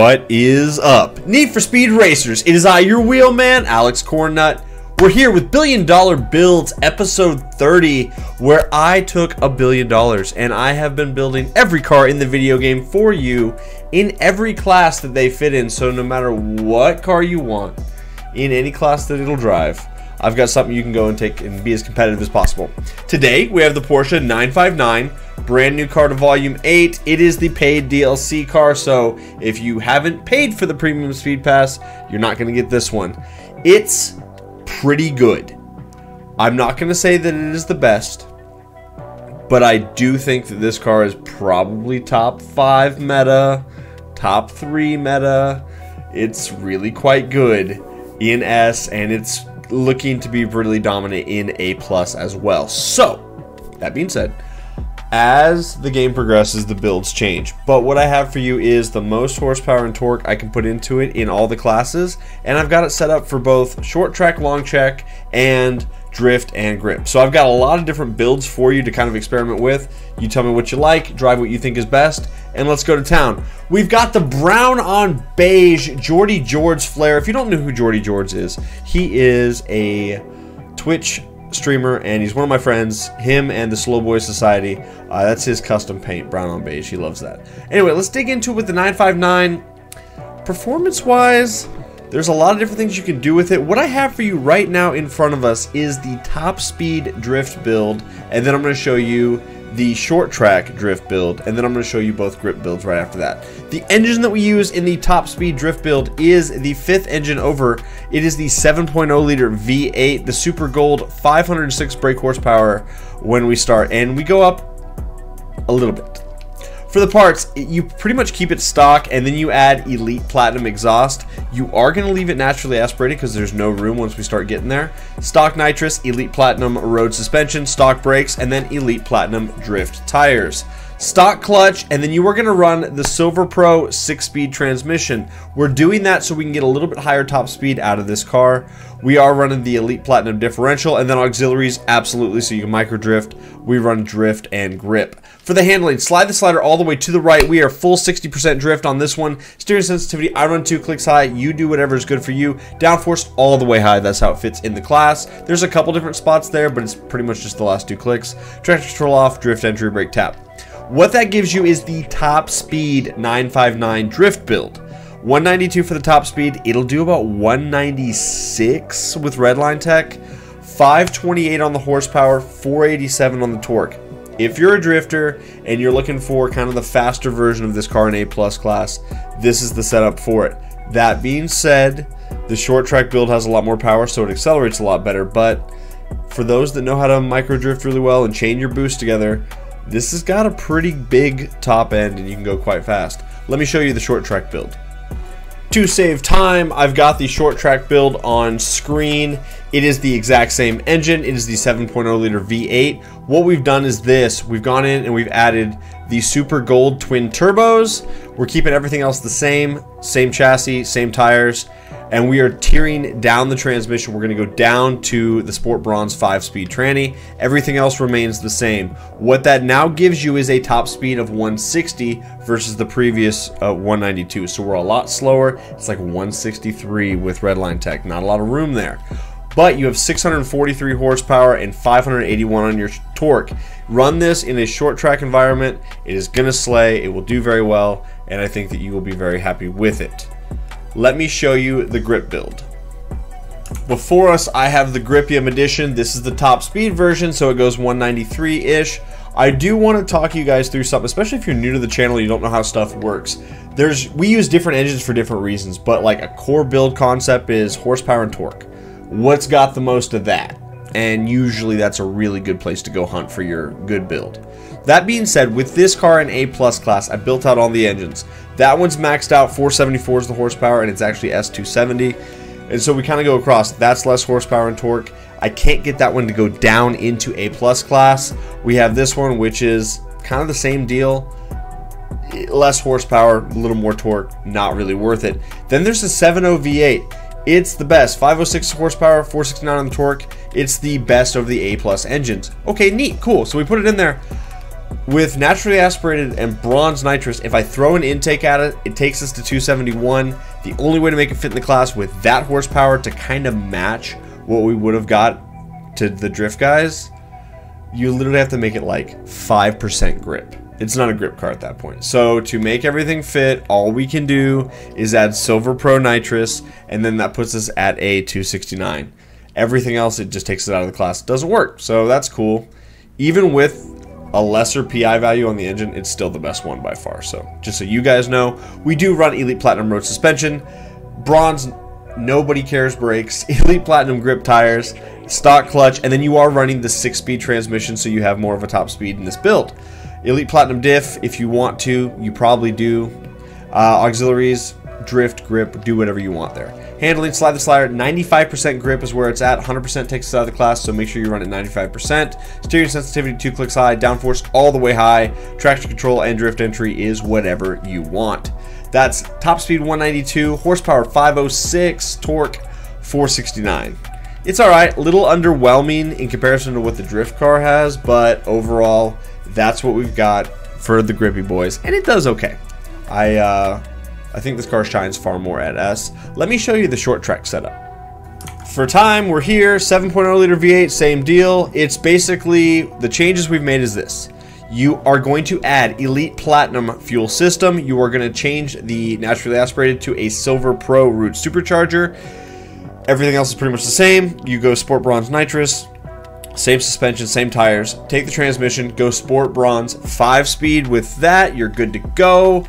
What is up? Need for Speed Racers. It is I, your wheelman, Alex Cornnut. We're here with $1 Billion Builds, episode 30, where I took $1 billion and I have been building every car in the video game for you in every class that they fit in. So no matter what car you want, in any class that it'll drive, I've got something you can go and take and be as competitive as possible. Today, we have the Porsche 959, brand new car to Volume 8. It is the paid DLC car, so if you haven't paid for the Premium Speed Pass, you're not going to get this one. It's pretty good. I'm not going to say that it is the best, but I do think that this car is probably top 5 meta, top 3 meta. It's really quite good in S, and it's looking to be really dominant in A+ as well. So, that being said, as the game progresses, the builds change. But what I have for you is the most horsepower and torque I can put into it in all the classes, and I've got it set up for both short track, long track, and drift and grip. So I've got a lot of different builds for you to kind of experiment with. You tell me what you like, drive what you think is best, and let's go to town. We've got the brown on beige Geordie George flare. If you don't know who Geordie George is, he is a Twitch streamer and he's one of my friends. Him and the Slow Boy Society, that's his custom paint, brown on beige. He loves that. Anyway, let's dig into it with the 959. Performance wise, there's a lot of different things you can do with it. What I have for you right now in front of us is the top speed drift build, and then I'm going to show you the short track drift build, and then I'm going to show you both grip builds right after that. The engine that we use in the top speed drift build is the 5th engine over. It is the 7.0 liter V8, the Super Gold, 506 brake horsepower when we start, and we go up a little bit. For the parts, you pretty much keep it stock, and then you add Elite Platinum exhaust. You are going to leave it naturally aspirated because there's no room once we start getting there. Stock nitrous, Elite Platinum road suspension, stock brakes, and then Elite Platinum drift tires. Stock clutch, and then you are going to run the Silver Pro 6-speed transmission. We're doing that so we can get a little bit higher top speed out of this car. We are running the Elite Platinum differential, and then auxiliaries, absolutely, so you can micro drift. We run drift and grip. For the handling, slide the slider all the way to the right. We are full 60% drift on this one. Steering sensitivity, I run 2 clicks high. You do whatever is good for you. Downforce all the way high. That's how it fits in the class. There's a couple different spots there, but it's pretty much just the last 2 clicks. Traction control off, drift entry, brake tap. What that gives you is the top speed 959 drift build. 192 for the top speed. It'll do about 196 with redline tech. 528 on the horsepower, 487 on the torque. If you're a drifter and you're looking for kind of the faster version of this car in A+ class, this is the setup for it. That being said, the short track build has a lot more power, so it accelerates a lot better. But for those that know how to micro drift really well and chain your boost together, this has got a pretty big top end and you can go quite fast. Let me show you the short track build. To save time, I've got the short track build on screen. It is the exact same engine. It is the 7.0 liter V8. What we've done is this. We've gone in and we've added the Super Gold twin turbos. We're keeping everything else the same chassis, same tires, and we are tearing down the transmission. We're going to go down to the Sport Bronze 5-speed tranny. Everything else remains the same. What that now gives you is a top speed of 160 versus the previous 192. So we're a lot slower. It's like 163 with redline tech. Not a lot of room there. But you have 643 horsepower and 581 on your torque. Run this in a short track environment. It is going to slay. It will do very well, and I think that you will be very happy with it. Let me show you the grip build. Before us, I have the Gripium edition. This is the top speed version, so it goes 193-ish. I do want to talk you guys through something, especially if you're new to the channel and you don't know how stuff works. We use different engines for different reasons, but like a core build concept is horsepower and torque. What's got the most of that? And usually that's a really good place to go hunt for your good build. That being said, with this car in A+ class, I built out all the engines. That one's maxed out, 474 is the horsepower, and it's actually S270. And so we kind of go across. That's less horsepower and torque. I can't get that one to go down into A+ class. We have this one, which is kind of the same deal. Less horsepower, a little more torque, not really worth it. Then there's the 7.0 V8. It's the best. 506 horsepower, 469 on the torque. It's the best of the A+ engines. Okay, neat, cool. So we put it in there. With naturally aspirated and bronze nitrous, if I throw an intake at it, it takes us to 271. The only way to make it fit in the class with that horsepower to kind of match what we would have got to the drift guys, you literally have to make it like 5% grip. It's not a grip car at that point. So to make everything fit, all we can do is add Silver Pro nitrous, and then that puts us at a 269. Everything else, it just takes it out of the class. It doesn't work, so that's cool. Even with a lesser PI value on the engine, it's still the best one by far. So just so you guys know, we do run Elite Platinum road suspension, bronze nobody cares brakes, Elite Platinum grip tires, stock clutch, and then you are running the 6-speed transmission, so you have more of a top speed in this build. Elite Platinum diff, if you want to, you probably do. Auxiliaries, drift, grip, do whatever you want there. Handling, slide the slider, 95% grip is where it's at. 100% takes us out of the class, so make sure you run at 95%. Steering sensitivity 2 clicks high, downforce all the way high. Traction control and drift entry is whatever you want. That's top speed 192, horsepower 506, torque 469. It's alright, a little underwhelming in comparison to what the drift car has, but overall, that's what we've got for the grippy boys, and it does okay. I think this car shines far more at S. Let me show you the short track setup. For time, we're here, 7.0 liter V8, same deal. It's basically, the changes we've made is this. You are going to add Elite Platinum fuel system. You are going to change the naturally aspirated to a Silver Pro root supercharger. Everything else is pretty much the same. You go Sport Bronze Nitrous, same suspension, same tires. Take the transmission, go Sport Bronze 5-speed. With that, you're good to go.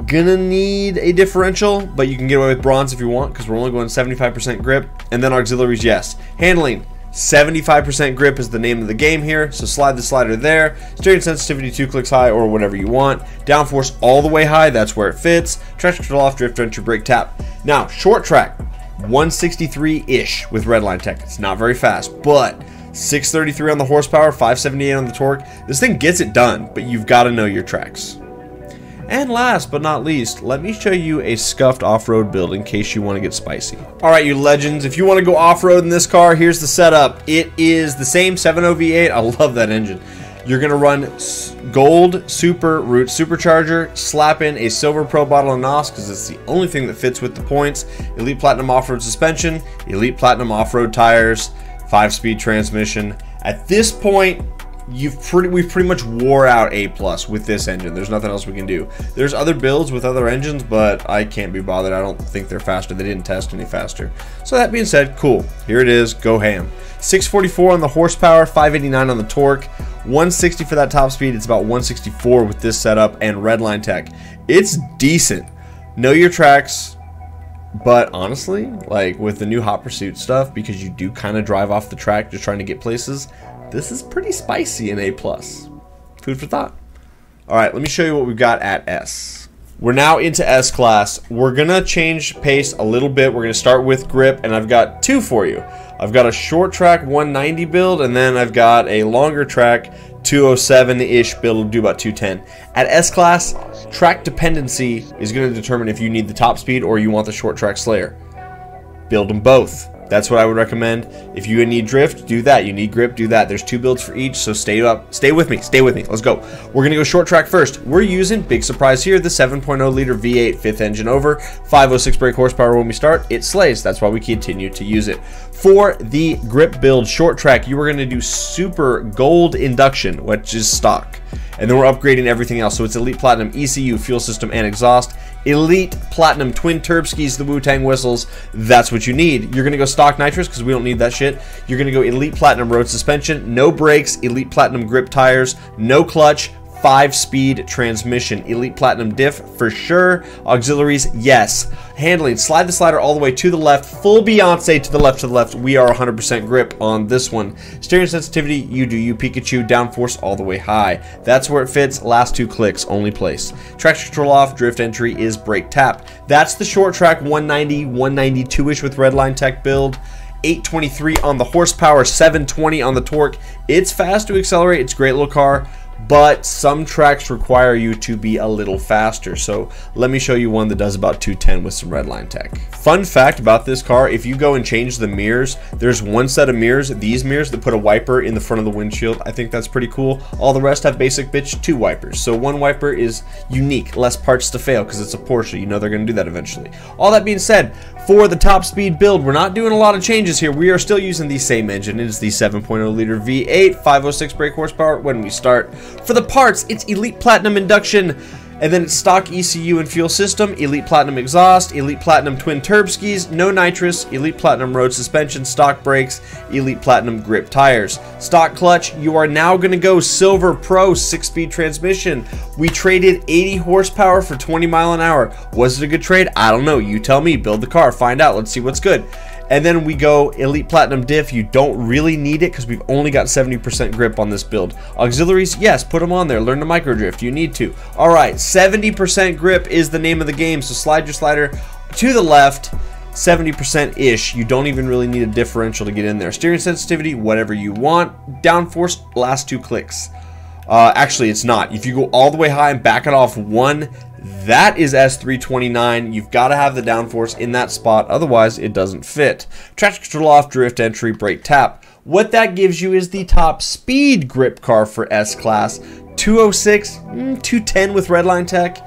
Gonna need a differential, but you can get away with bronze if you want, because we're only going 75% grip. And then auxiliaries, yes. Handling, 75% grip is the name of the game here, so slide the slider there. Steering sensitivity 2 clicks high, or whatever you want. Downforce all the way high, that's where it fits. Traction control off, drift entry, brake tap. Now, short track, 163-ish with redline tech. It's not very fast, but 633 on the horsepower, 578 on the torque. This thing gets it done, but you've got to know your tracks. And last but not least, let me show you a scuffed off-road build in case you want to get spicy. Alright, you legends, if you want to go off-road in this car, here's the setup. It is the same 7.0 V8. I love that engine. You're going to run gold super root supercharger, slap in a Silver Pro bottle of NOS because it's the only thing that fits with the points, Elite Platinum off-road suspension, Elite Platinum off-road tires, 5-speed transmission. At this point, we've pretty much wore out A+ with this engine. There's nothing else we can do. There's other builds with other engines, but I can't be bothered. I don't think they're faster. They didn't test any faster. So that being said, cool. Here it is. Go ham. 644 on the horsepower, 589 on the torque, 160 for that top speed. It's about 164 with this setup and redline tech. It's decent. Know your tracks. But honestly, like with the new Hot Pursuit stuff, because you do kind of drive off the track just trying to get places, this is pretty spicy in A+. Food for thought. Alright, let me show you what we've got at S. We're now into S class. We're going to change pace a little bit. We're going to start with grip, and I've got two for you. I've got a short track 190 build, and then I've got a longer track 207-ish build. Will do about 210. At S class, track dependency is going to determine if you need the top speed or you want the short track Slayer. Build them both. That's what I would recommend. If you need drift, do that. You need grip, do that. There's two builds for each, so stay with me. Let's go. We're gonna go short track first. We're using, big surprise here, the 7.0 liter V8 fifth engine over, 506 brake horsepower when we start. It slays. That's why we continue to use it. For the grip build short track, you are gonna do super gold induction, which is stock. And then we're upgrading everything else. So it's Elite Platinum ECU, fuel system, and exhaust. Elite Platinum twin turbskis, the Wu-Tang whistles. That's what you need. You're going to go stock nitrous because we don't need that shit. You're going to go Elite Platinum road suspension, no brakes, Elite Platinum grip tires, no clutch, 5-speed transmission, Elite Platinum diff for sure. Auxiliaries, yes. Handling, slide the slider all the way to the left, full Beyonce to the left. We are 100% grip on this one. Steering sensitivity, you do you, Pikachu, downforce all the way high. That's where it fits. Last two clicks, only place. Traction control off, drift entry is brake tap. That's the short track 190, 192-ish with redline tech build. 823 on the horsepower, 720 on the torque. It's fast to accelerate. It's a great little car. but some tracks require you to be a little faster. So let me show you one that does about 210 with some redline tech. Fun fact about this car, if you go and change the mirrors, there's one set of mirrors, these mirrors, that put a wiper in the front of the windshield. I think that's pretty cool. All the rest have basic bitch 2 wipers. So one wiper is unique, less parts to fail because it's a Porsche. You know they're going to do that eventually. All that being said, for the top speed build, we're not doing a lot of changes here. We are still using the same engine. It is the 7.0 liter V8, 506 brake horsepower when we start. For the parts, it's Elite Platinum induction, and then it's stock ECU and fuel system, Elite Platinum exhaust, Elite Platinum twin turb skis, no nitrous, Elite Platinum road suspension, stock brakes, Elite Platinum grip tires. Stock clutch, you are now going to go Silver Pro 6-speed transmission. We traded 80 horsepower for 20 mile an hour. Was it a good trade? I don't know. You tell me. Build the car. Find out. Let's see what's good. And then we go Elite Platinum diff. You don't really need it because we've only got 70% grip on this build. Auxiliaries, yes, put them on there. Learn to micro drift. You need to. All right, 70% grip is the name of the game. So slide your slider to the left, 70%-ish. You don't even really need a differential to get in there. Steering sensitivity, whatever you want. Downforce, last 2 clicks. Actually, it's not. If you go all the way high and back it off 1, that is S329. You've got to have the downforce in that spot, otherwise it doesn't fit. Traction control off, drift entry, brake tap. What that gives you is the top speed grip car for S-Class. 206, 210 with redline tech,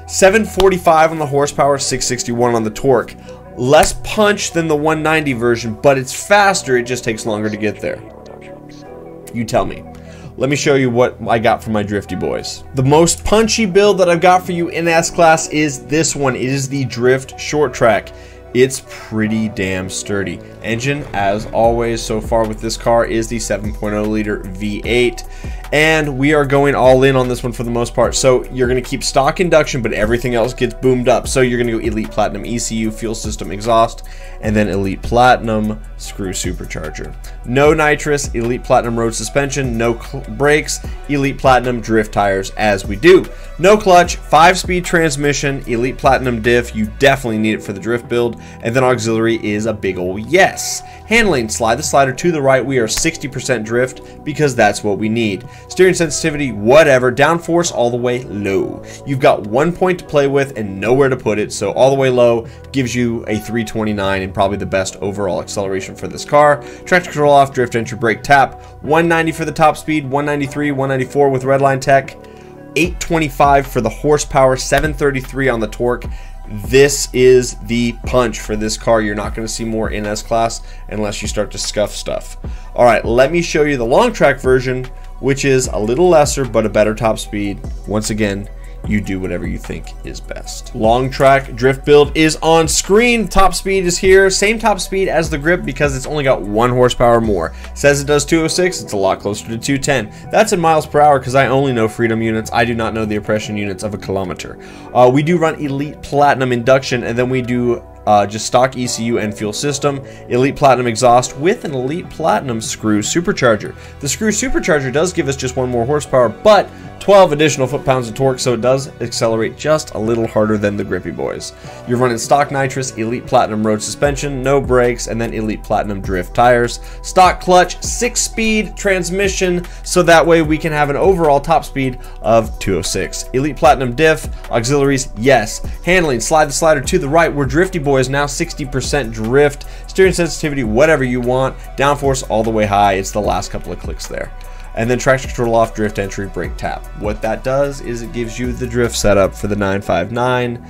745 on the horsepower, 661 on the torque. Less punch than the 190 version, but it's faster. It just takes longer to get there. You tell me. Let me show you what I got for my drifty boys. The most punchy build that I've got for you in S-Class is this one. It is the Drift Short Track. It's pretty damn sturdy. Engine, as always, so far with this car is the 7.0 liter V8. And we are going all in on this one for the most part. So you're going to keep stock induction, but everything else gets boomed up. So you're going to go Elite Platinum ECU, fuel system exhaust, and then Elite Platinum screw supercharger. No nitrous, Elite Platinum road suspension, no brakes, Elite Platinum drift tires as we do. No clutch, 5-speed transmission, Elite Platinum diff. You definitely need it for the drift build. And then auxiliary is a big ol' yes. Handling, slide the slider to the right. We are 60% drift because that's what we need. Steering sensitivity, whatever. Downforce all the way low. You've got 1 point to play with and nowhere to put it, so all the way low gives you a 329 and probably the best overall acceleration for this car. Traction control off, drift entry, brake tap. 190 for the top speed, 193, 194 with redline tech, 825 for the horsepower, 733 on the torque. This is the punch for this car. You're not going to see more in S-Class unless you start to scuff stuff. All right, let me show you the long track version, which is a little lesser but a better top speed. Once again, you do whatever you think is best. Long track drift build is on screen. Top speed is here. Same top speed as the grip because it's only got 1 horsepower more. Says it does 206. It's a lot closer to 210. That's in miles per hour because I only know freedom units. I do not know the oppression units of a kilometer. We do run Elite Platinum induction, and then we do just stock ECU and fuel system, Elite Platinum exhaust with an Elite Platinum screw supercharger. The screw supercharger does give us just 1 more horsepower, but 12 additional foot-pounds of torque, so it does accelerate just a little harder than the grippy boys. You're running stock nitrous, Elite Platinum road suspension, no brakes, and then Elite Platinum drift tires. Stock clutch, 6-speed transmission, so that way we can have an overall top speed of 206. Elite Platinum diff, auxiliaries, yes. Handling, slide the slider to the right. We're drifty boys now, 60% drift. Steering sensitivity, whatever you want. Downforce all the way high. It's the last couple of clicks there. And then traction control off, drift entry, brake tap. What that does is it gives you the drift setup for the 959.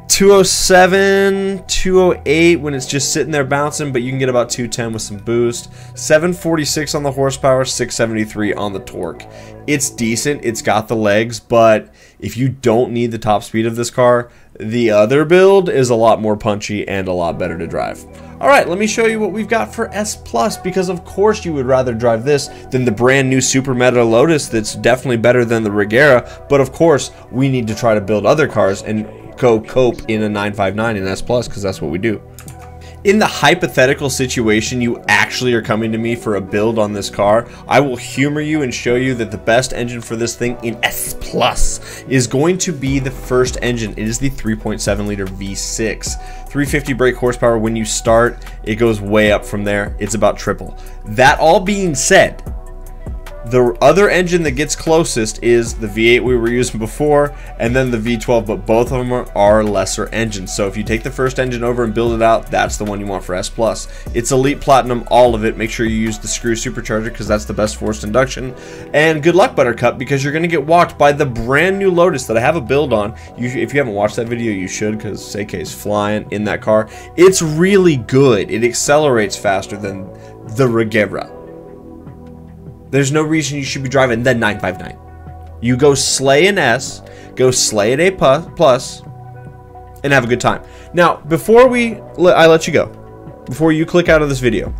207, 208 when it's just sitting there bouncing, but you can get about 210 with some boost. 746 on the horsepower, 673 on the torque. It's decent, it's got the legs, but if you don't need the top speed of this car, the other build is a lot more punchy and a lot better to drive. Alright, let me show you what we've got for S+, because of course you would rather drive this than the brand new Super Meta Lotus that's definitely better than the Regera, but of course we need to try to build other cars and go cope in a 959 in S+, because that's what we do. In the hypothetical situation you actually are coming to me for a build on this car, I will humor you and show you that the best engine for this thing in S+ is going to be the first engine. It is the 3.7 liter V6. 350 brake horsepower when you start. It goes way up from there. It's about triple. That all being said, The other engine that gets closest is the V8 we were using before, and then the V12, but both of them are lesser engines. So if you take the first engine over and build it out, that's the one you want for S+. It's Elite Platinum, all of it. Make sure you use the screw supercharger because that's the best forced induction. And good luck, Buttercup, because you're going to get walked by the brand new Lotus that I have a build on. If you haven't watched that video, you should, because Seike is flying in that car. It's really good. It accelerates faster than the Regera. There's no reason you should be driving the 959. You go slay an S, go slay an A+, and have a good time. Now, before I let you go, before you click out of this video,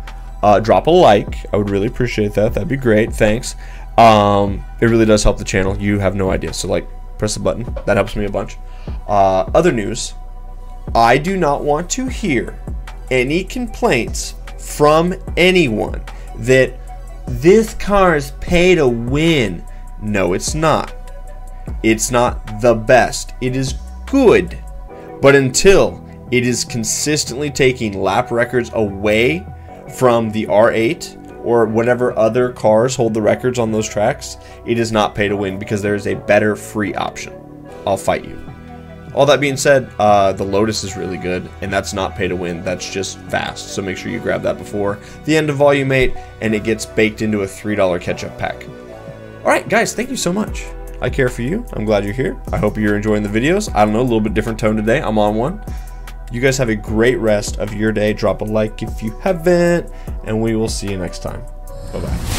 drop a like. I would really appreciate that. That'd be great. Thanks. It really does help the channel. You have no idea. So, like, press the button. That helps me a bunch. Other news. I do not want to hear any complaints from anyone that this car is pay to win. No, it's not. It's not the best. It is good. But until it is consistently taking lap records away from the R8 or whatever other cars hold the records on those tracks, it is not pay to win because there is a better free option. I'll fight you. All that being said, the Lotus is really good, and that's not pay to win, that's just fast. So make sure you grab that before the end of Volume 8, and it gets baked into a $3 catch-up pack. Alright guys, thank you so much. I care for you. I'm glad you're here. I hope you're enjoying the videos. I don't know, a little bit different tone today. I'm on one. You guys have a great rest of your day. Drop a like if you haven't, and we will see you next time. Bye-bye.